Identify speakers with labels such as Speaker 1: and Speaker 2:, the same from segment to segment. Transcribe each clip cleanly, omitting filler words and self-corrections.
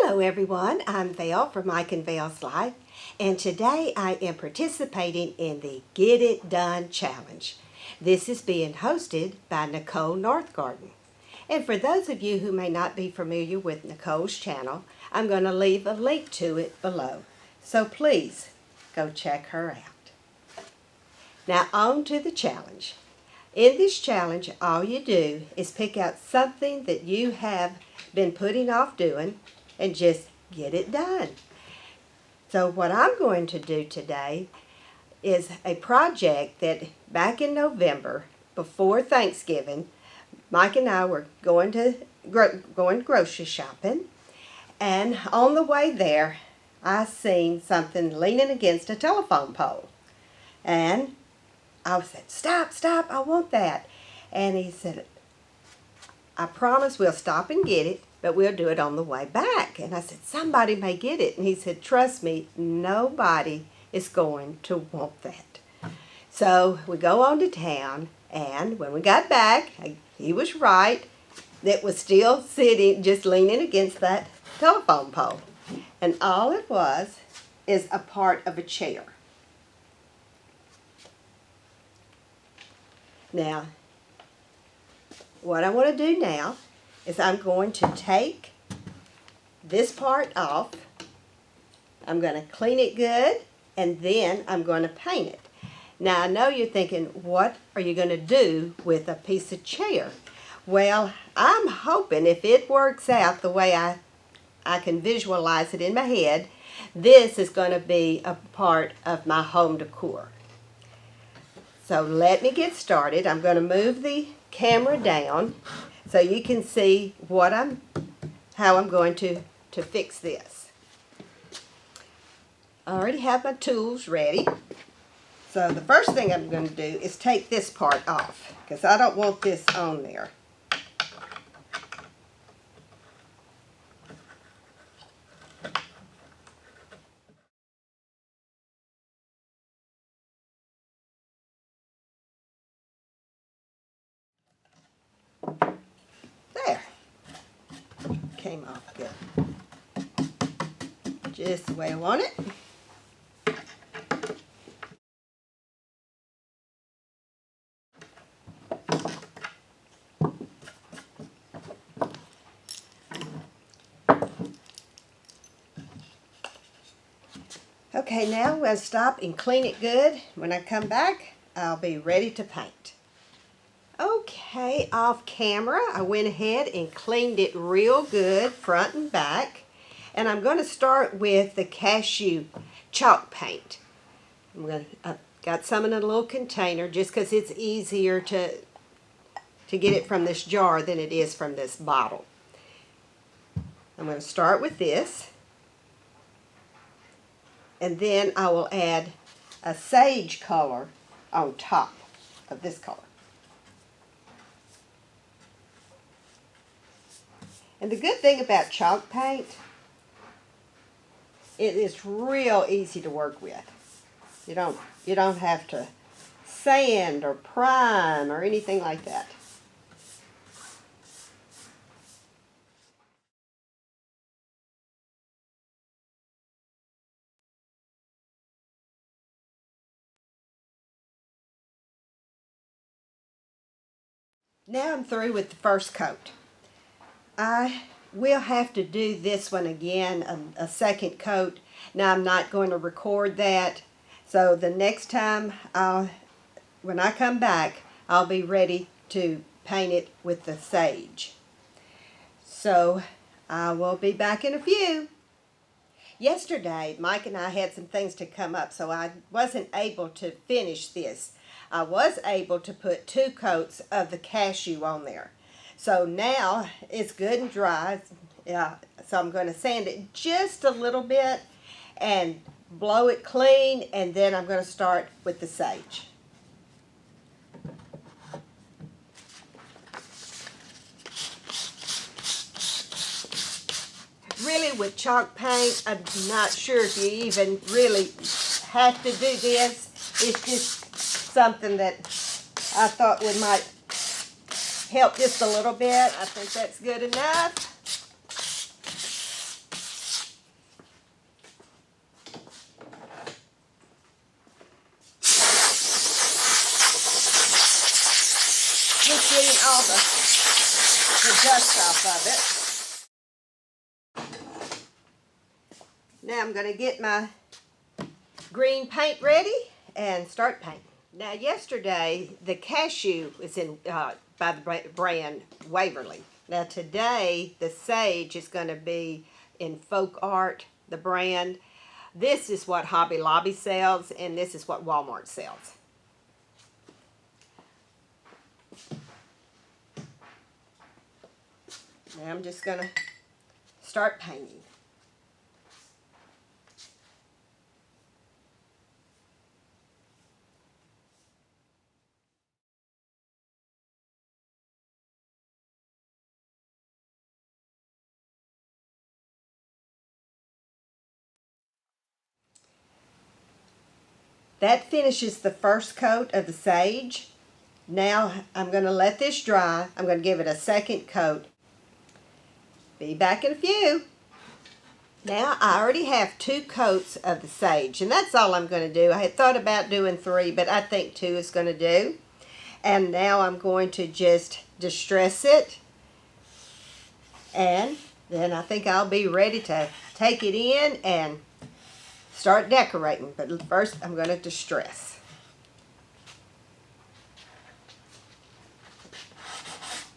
Speaker 1: Hello everyone, I'm Val from Mike and Val's Life, and today I am participating in the Get It Done Challenge. This is being hosted by Nicole Northgarden. And for those of you who may not be familiar with Nicole's channel, I'm going to leave a link to it below. So please go check her out. Now on to the challenge. In this challenge, all you do is pick out something that you have been putting off doing and just get it done. So what I'm going to do today is a project that back in November, before Thanksgiving, Mike and I were going grocery shopping, and on the way there, I seen something leaning against a telephone pole. And I said, stop, I want that. And he said, I promise we'll stop and get it, but we'll do it on the way back. And I said, somebody may get it. And he said, trust me, nobody is going to want that. So we go on to town, and when we got back, he was right. It was still sitting, just leaning against that telephone pole. And all it was is a part of a chair. Now, what I want to do now is I'm going to take this part off. I'm going to clean it good, and then I'm going to paint it. Now, I know you're thinking, what are you going to do with a piece of chair? Well, I'm hoping if it works out the way I can visualize it in my head, this is going to be a part of my home decor. So let me get started. I'm going to move the camera down so you can see how I'm going to fix this. I already have my tools ready. So the first thing I'm going to do is take this part off because I don't want this on there. There. Came off good. Just the way I want it. Okay, now we'll stop and clean it good. When I come back, I'll be ready to paint. Okay, off camera, I went ahead and cleaned it real good, front and back. And I'm going to start with the cashew chalk paint. I've got some in a little container just because it's easier to get it from this jar than it is from this bottle. I'm going to start with this. And then I will add a sage color on top of this color. And the good thing about chalk paint, it is real easy to work with. You don't have to sand or prime or anything like that. Now I'm through with the first coat. I will have to do this one again, a second coat. Now I'm not going to record that, so the next time when I come back, I'll be ready to paint it with the sage. So I will be back in a few. Yesterday, Mike and I had some things to come up, so I wasn't able to finish this. I was able to put 2 coats of the cashew on there. So now it's good and dry. So I'm going to sand it just a little bit and blow it clean, and then I'm going to start with the sage. Really, with chalk paint, I'm not sure if you even really have to do this. It's just something that I thought might help just a little bit. I think that's good enough. the dust off of it. Now I'm going to get my green paint ready and start painting. Now yesterday the cashew was in by the brand Waverly. Now today the sage is going to be in Folk Art, the brand. This is what Hobby Lobby sells, and this is what Walmart sells. Now I'm just going to start painting. That finishes the first coat of the sage. Now I'm going to let this dry. I'm going to give it a second coat. Be back in a few. Now I already have 2 coats of the sage, and that's all I'm going to do. I had thought about doing 3, but I think 2 is going to do. And now I'm going to just distress it, and then I think I'll be ready to take it in and start decorating. But first I'm going to distress.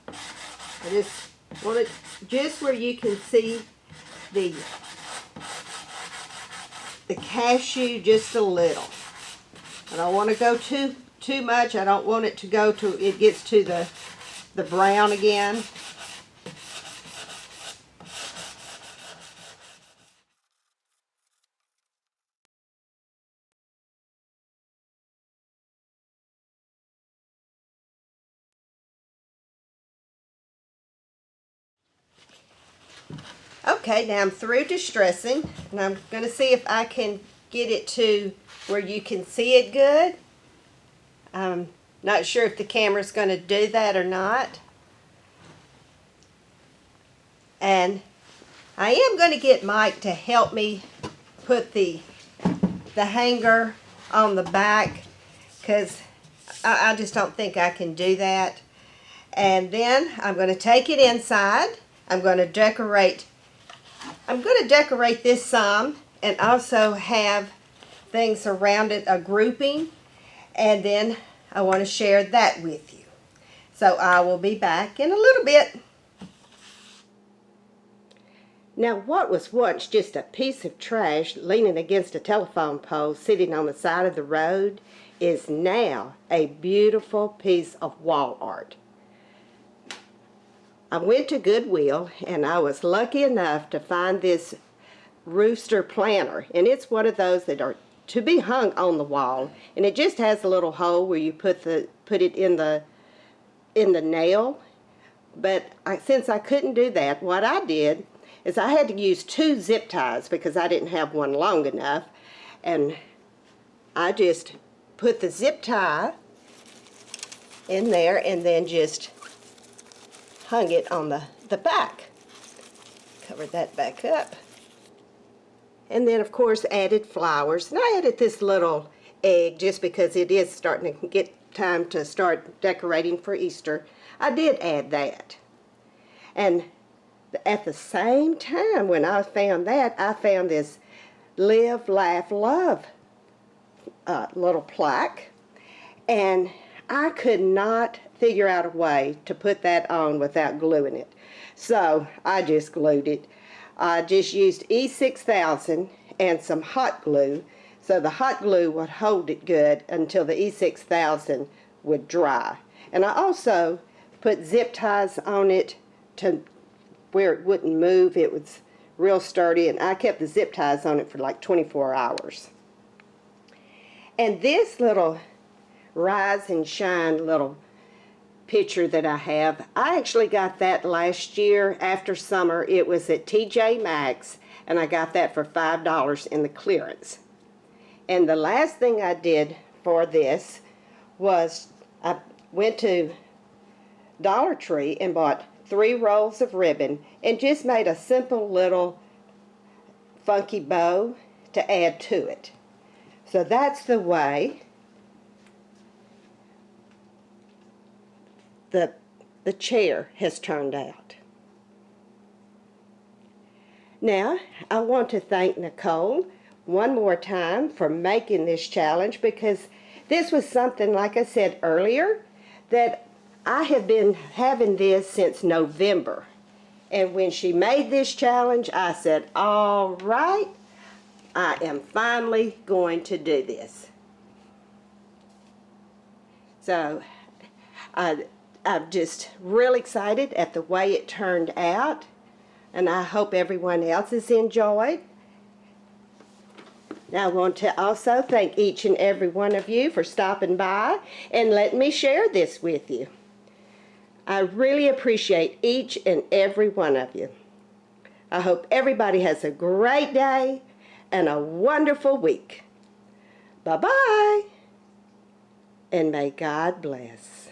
Speaker 1: I just want it just where you can see the cashew just a little. I don't want to go too much. I don't want it to go to it gets to the brown again. Okay, now I'm through distressing, and I'm going to see if I can get it to where you can see it good. I'm not sure if the camera's going to do that or not. And I am going to get Mike to help me put the hanger on the back, because I just don't think I can do that. And then I'm going to take it inside. I'm going to decorate this some, and also have things around it, a grouping, and then I want to share that with you. So I will be back in a little bit. Now, what was once just a piece of trash leaning against a telephone pole sitting on the side of the road is now a beautiful piece of wall art. I went to Goodwill, and I was lucky enough to find this rooster planter, and it's one of those that are to be hung on the wall, and it just has a little hole where you put it in the nail. But since I couldn't do that, what I did is I had to use 2 zip ties because I didn't have one long enough, and I just put the zip tie in there and then just hung it on the back. Covered that back up. And then, of course, added flowers. And I added this little egg just because it is starting to get time to start decorating for Easter. I did add that. And at the same time, when I found that, I found this Live, Laugh, Love little plaque. And I could not figure out a way to put that on without gluing it. So I just glued it. I just used E6000 and some hot glue, so the hot glue would hold it good until the E6000 would dry. And I also put zip ties on it to where it wouldn't move. It was real sturdy, and I kept the zip ties on it for like 24 hours. And this little Rise and Shine little picture that I have, I actually got that last year after summer. It was at TJ Maxx, and I got that for $5 in the clearance. And the last thing I did for this was I went to Dollar Tree and bought 3 rolls of ribbon and just made a simple little funky bow to add to it. So that's the way the the chair has turned out. Now, I want to thank Nicole one more time for making this challenge, because this was something, like I said earlier, that I have been having this since November. And when she made this challenge, I said, all right, I am finally going to do this. So I'm just real excited at the way it turned out, and I hope everyone else has enjoyed. Now, I want to also thank each and every one of you for stopping by and letting me share this with you. I really appreciate each and every one of you. I hope everybody has a great day and a wonderful week. Bye-bye, and may God bless.